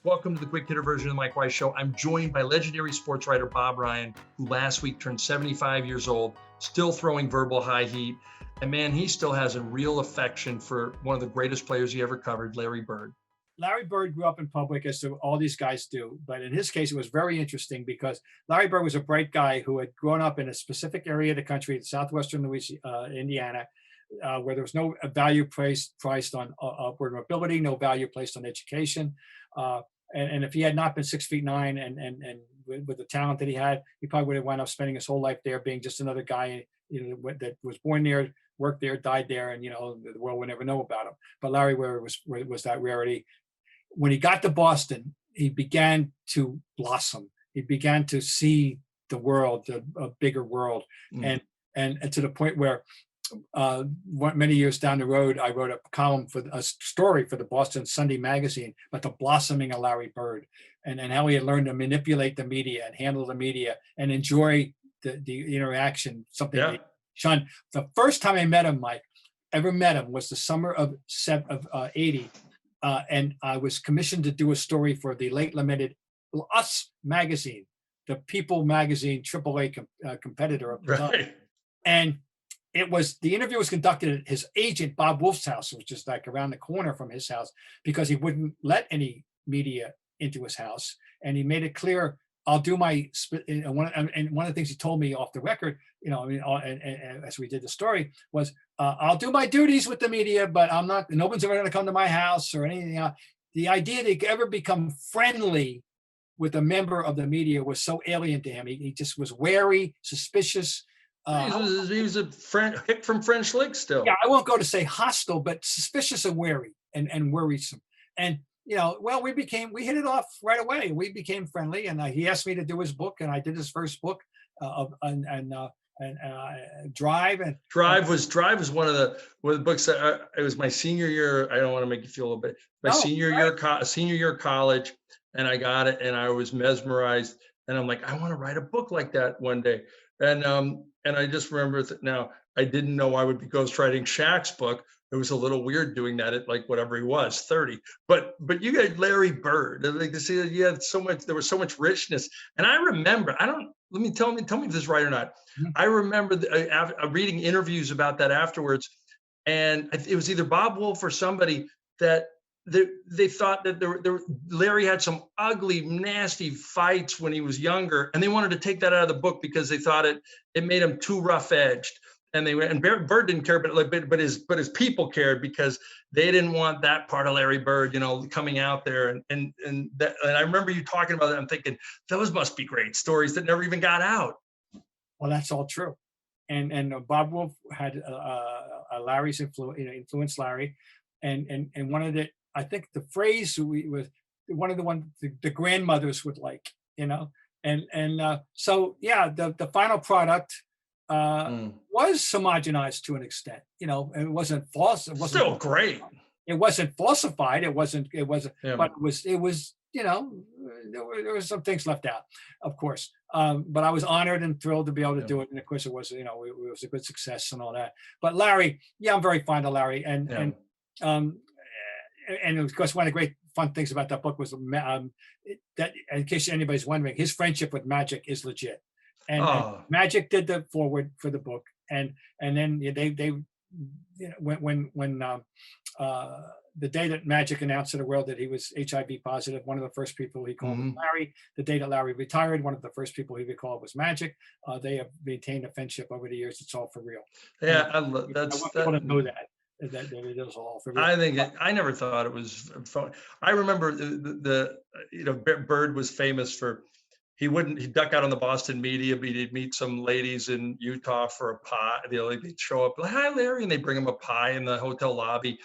Welcome to the quick hitter version of the Mike Weiss Show. I'm joined by legendary sports writer Bob Ryan, who last week turned 75 years old, still throwing verbal high heat. And man, he still has a real affection for one of the greatest players he ever covered, Larry Bird. Larry Bird grew up in public, as all these guys do. But in his case, it was very interesting because Larry Bird was a bright guy who had grown up in a specific area of the country, southwestern Indiana, where there was no value priced on upward mobility, no value placed on education. And if he had not been 6'9" and with the talent that he had, he probably would have wound up spending his whole life there, being just another guy, that was born there, worked there, died there, and the world would never know about him. But Larry Bird was that rarity. When he got to Boston, he began to blossom. He began to see the world, a bigger world, and to the point where many years down the road, I wrote a story for the Boston Sunday magazine about the blossoming of Larry Bird and how he had learned to manipulate the media and handle the media and enjoy the interaction, something that he shunned. The first time I met him, Mike, ever met him, was the summer of 80. And I was commissioned to do a story for the late lamented Us magazine, the People magazine, AAA competitor of the time. And the interview was conducted at his agent, Bob Wolf's house, which is like around the corner from his house, because he wouldn't let any media into his house. And he made it clear, I'll do my, and one of the things he told me off the record, and as we did the story, was I'll do my duties with the media, but no one's ever going to come to my house or anything else. The idea that he could ever become friendly with a member of the media was so alien to him. He just was wary, suspicious. He was a hick from French Lick still. Yeah, I won't go to say hostile, but suspicious and wary and worrisome. And well, we hit it off right away. We became friendly, and he asked me to do his book, and I did his first book, Drive. And Drive was one of the books that it was my senior year. I don't want to make you feel a little bit. Senior year of college, and I got it, and I was mesmerized. And I'm like, I want to write a book like that one day. And I just remember that now. I didn't know I would be ghostwriting Shaq's book. It was a little weird doing that at like whatever he was, 30. But you got Larry Bird. Like to see that you had so much. There was so much richness. And I remember. Tell me if this is right or not. Mm-hmm. I remember reading interviews about that afterwards, and it was either Bob Wolf or somebody that they thought that Larry had some ugly, nasty fights when he was younger, and they wanted to take that out of the book because they thought it made him too rough-edged. And Bird didn't care, but his people cared because they didn't want that part of Larry Bird, coming out there. And I remember you talking about that. I'm thinking those must be great stories that never even got out. Well, that's all true. And Bob Wolf had Larry's influenced Larry, and one of I think the phrase was one of the grandmothers would like, so yeah, the final product was homogenized to an extent. It wasn't false. It wasn't still great. It wasn't falsified. It wasn't. Yeah. But it was. There was some things left out, of course. But I was honored and thrilled to be able to do it. And of course, it was. It was a good success and all that. But Larry, I'm very fond of Larry, and of course, one of the great fun things about that book was that, in case anybody's wondering, his friendship with Magic is legit. And Magic did the forward for the book, and then they when the day that Magic announced to the world that he was HIV positive, one of the first people he called was Larry. The day that Larry retired, one of the first people he recalled was Magic. They have maintained a friendship over the years. It's all for real. Yeah, I want people to know that it is all for real. I think I never thought it was fun. I remember Bird was famous for. He'd duck out on the Boston media, but he'd meet some ladies in Utah for a pie. They'd show up like, "Hi, Larry," and they bring him a pie in the hotel lobby,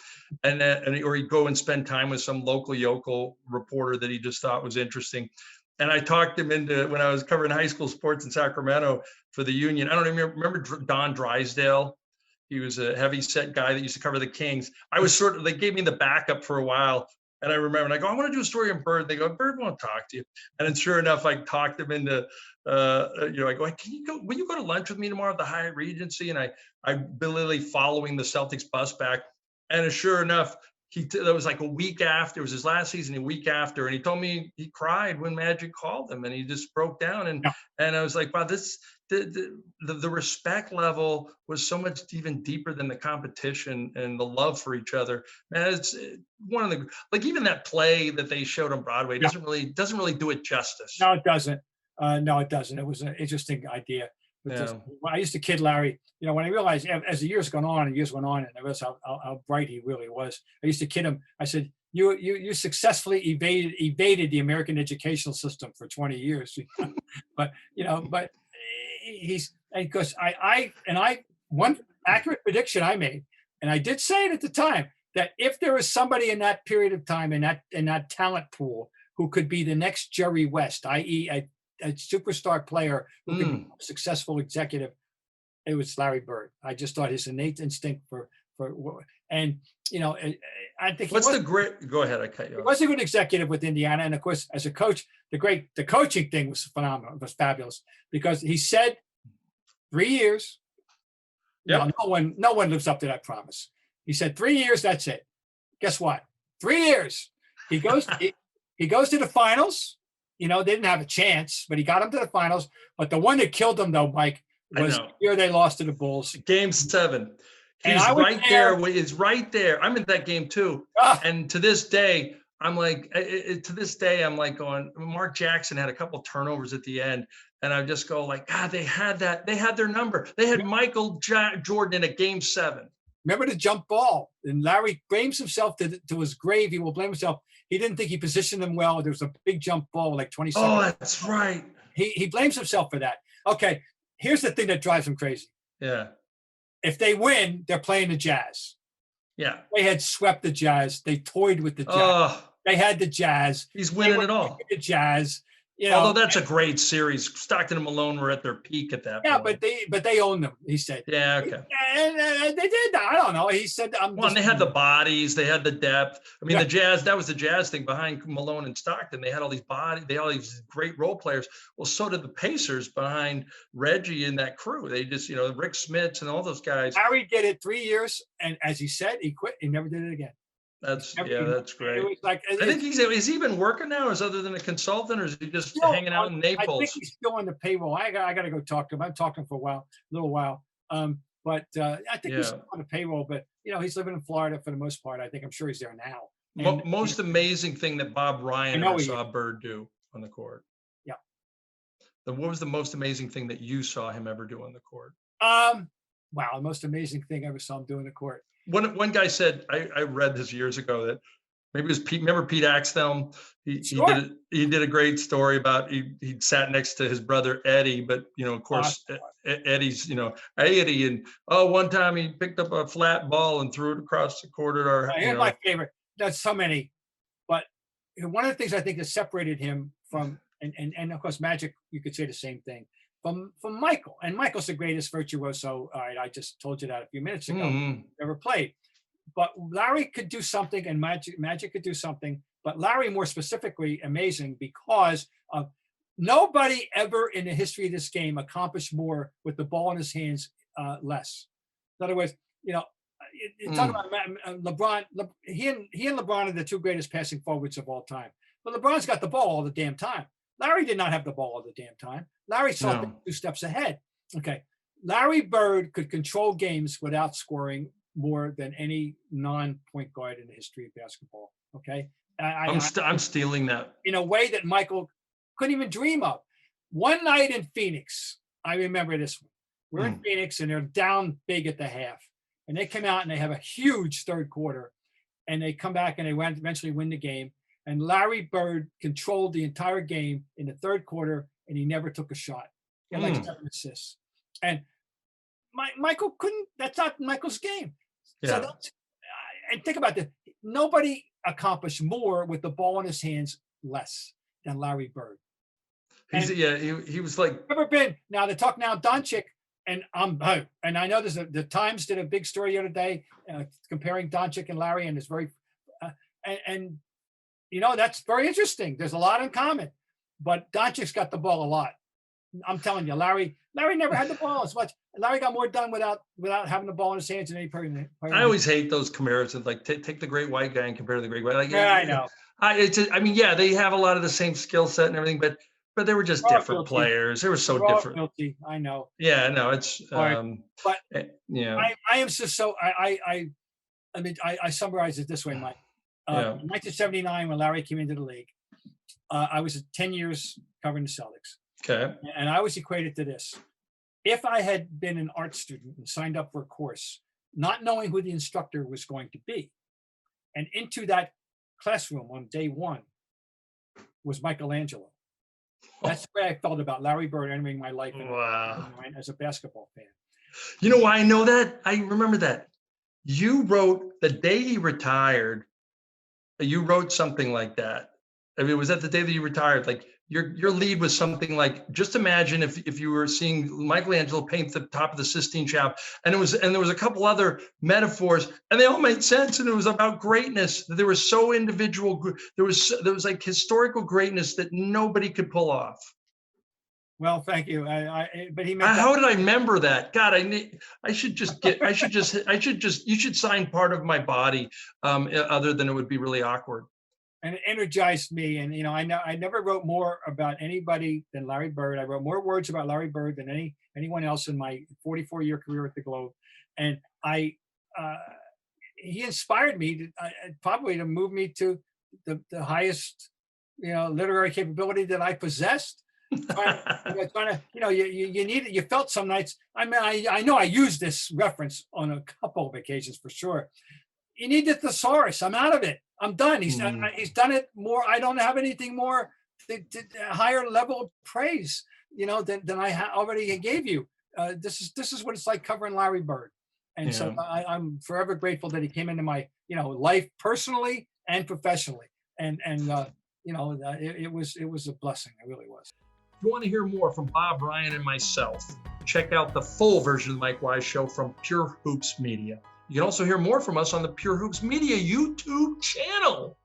or he'd go and spend time with some local yokel reporter that he just thought was interesting. And I talked him into, when I was covering high school sports in Sacramento for the Union. I don't even remember Don Drysdale. He was a heavy set guy that used to cover the Kings. I was they gave me the backup for a while. And I remember, and I go, I want to do a story on Bird. They go, Bird won't talk to you. And then sure enough, I talked him into, I go, will you go to lunch with me tomorrow at the Hyatt Regency? And I literally following the Celtics bus back. And sure enough, that was like a week after, it was his last season, a week after, and he told me he cried when Magic called him, and he just broke down, Yeah. and I was like, wow, the respect level was so much even deeper than the competition and the love for each other. Man, it's one of the, like, even that play that they showed on Broadway Yeah. doesn't really do it justice. No, it doesn't. No, it doesn't. It was an interesting idea. But Yeah. when I used to kid Larry, when I realized as the years gone on and years went on, and I realized how bright he really was, I used to kid him. I said, "You successfully evaded the American educational system for 20 years." but he's, because one accurate prediction I made, and I did say it at the time, that if there was somebody in that period of time in that talent pool who could be the next Jerry West, i.e., a superstar player who could be a successful executive, it was Larry Bird. I just thought his innate instinct and I think What's the great? Go ahead, I cut you he off. was a good executive with Indiana, and of course, as a coach, the coaching thing was phenomenal. It was fabulous because he said 3 years. Yep. No one lives up to that promise. He said 3 years. That's it. Guess what? 3 years. He goes. He goes to the finals. They didn't have a chance, but he got them to the finals. But the one that killed them, though, Mike, was the year they lost to the Bulls. Game 7. He's right there. It's right there. I'm in that game too. And to this day, I'm like, going, Mark Jackson had a couple turnovers at the end. And I just go like, they had that. They had their number. They had Michael Jordan in a game 7. Remember the jump ball? And Larry blames himself to his grave. He will blame himself. He didn't think he positioned them well. There was a big jump ball, like 20 seconds. Oh, that's right. He blames himself for that. Okay, here's the thing that drives him crazy. Yeah. If they win, they're playing the Jazz. Yeah. They had swept the Jazz. They toyed with the Jazz. They had the Jazz. He's winning it all. The Jazz. Although that's a great series. Stockton and Malone were at their peak at that point. but they owned them, he said. Yeah, okay. And they did. I don't know. He said, they had the bodies, they had the depth. I mean, the Jazz, that was the Jazz thing behind Malone and Stockton. They had all these bodies, they had all these great role players. Well, so did the Pacers behind Reggie and that crew. They just, Rick Smits and all those guys. Harry did it 3 years, and as he said, he quit. He never did it again. That's great. It was like, I think is he even working now, as other than a consultant, or is he just hanging out in Naples? I think he's still on the payroll. I got to go talk to him. I've talked to him for a little while. But I think he's still on the payroll. But he's living in Florida for the most part. I'm sure he's there now. And, most amazing thing that Bob Ryan ever saw Bird do on the court. Yeah. What was the most amazing thing that you saw him ever do on the court? Wow, the most amazing thing I ever saw him do in the court. One guy said, I read this years ago, that maybe it was Pete. Remember Pete Axthelm? He did a great story about he sat next to his brother Eddie, but of course Eddie's hey Eddie, and one time he picked up a flat ball and threw it across the court at our. Here's my favorite. There's so many, but one of the things I think that separated him from and of course Magic, you could say the same thing. From Michael, and Michael's the greatest virtuoso. All right, I just told you that a few minutes ago. Never played, but Larry could do something, and Magic could do something. But Larry, more specifically, amazing because of nobody ever in the history of this game accomplished more with the ball in his hands less. In other words, talking about LeBron. He and LeBron are the two greatest passing forwards of all time. But LeBron's got the ball all the damn time. Larry did not have the ball all the damn time. Larry saw 2 steps ahead. Okay. Larry Bird could control games without scoring more than any non-point guard in the history of basketball. Okay. I'm stealing that. In a way that Michael couldn't even dream of. One night in Phoenix, I remember this one. We're in Phoenix and they're down big at the half. And they come out and they have a huge third quarter. And they come back and they eventually win the game. And Larry Bird controlled the entire game in the third quarter, and he never took a shot. He had like 7 assists. And Michael couldn't. That's not Michael's game. Yeah. So and think about this. Nobody accomplished more with the ball in his hands less than Larry Bird. He was like. Never been. Now they talk now Doncic, and I know the Times did a big story the other day comparing Doncic and Larry, and it's very that's very interesting. There's a lot in common, but Doncic's got the ball a lot. I'm telling you, Larry never had the ball as much. Larry got more done without having the ball in his hands than any I always hate those comparisons. Like take the great white guy and compare to the great white. Like Yeah, I know. I mean, yeah, they have a lot of the same skill set and everything, but they were just We're all different guilty. players. They were so We're all different. guilty. I know. Yeah, no, it's All right. But yeah, I am just so I mean I summarize it this way, Mike. yeah, In 1979, when Larry came into the league, I was 10 years covering the Celtics, okay, and I always equated to this: if I had been an art student and signed up for a course, not knowing who the instructor was going to be, and into that classroom on day one was Michelangelo. That's the way I felt about Larry Bird entering my life wow. as a basketball fan. You know why I know that? I remember that you wrote the day he retired. You wrote something like that. I mean, was that the day that you retired? Like your lead was something like, just imagine if you were seeing Michelangelo paint the top of the Sistine Chapel, and there was a couple other metaphors, and they all made sense, and it was about greatness. There was so individual. There was like historical greatness that nobody could pull off. Well, thank you. But he meant How did I remember that? God, I should just you should sign part of my body, other than it would be really awkward. and it energized me. And I never wrote more about anybody than Larry Bird. I wrote more words about Larry Bird than anyone else in my 44-year career at the Globe. And he inspired me to probably to move me to the highest literary capability that I possessed. You need it. You felt some nights. I mean, I know I used this reference on a couple of occasions for sure. You need the thesaurus. I'm out of it. I'm done. He's done it more. I don't have anything more higher level of praise, than I already gave you. This is what it's like covering Larry Bird, and so I'm forever grateful that he came into my life personally and professionally, and it was a blessing. It really was. If you want to hear more from Bob Ryan and myself, check out the full version of the Mike Wise Show from Pure Hoops Media. You can also hear more from us on the Pure Hoops Media YouTube channel.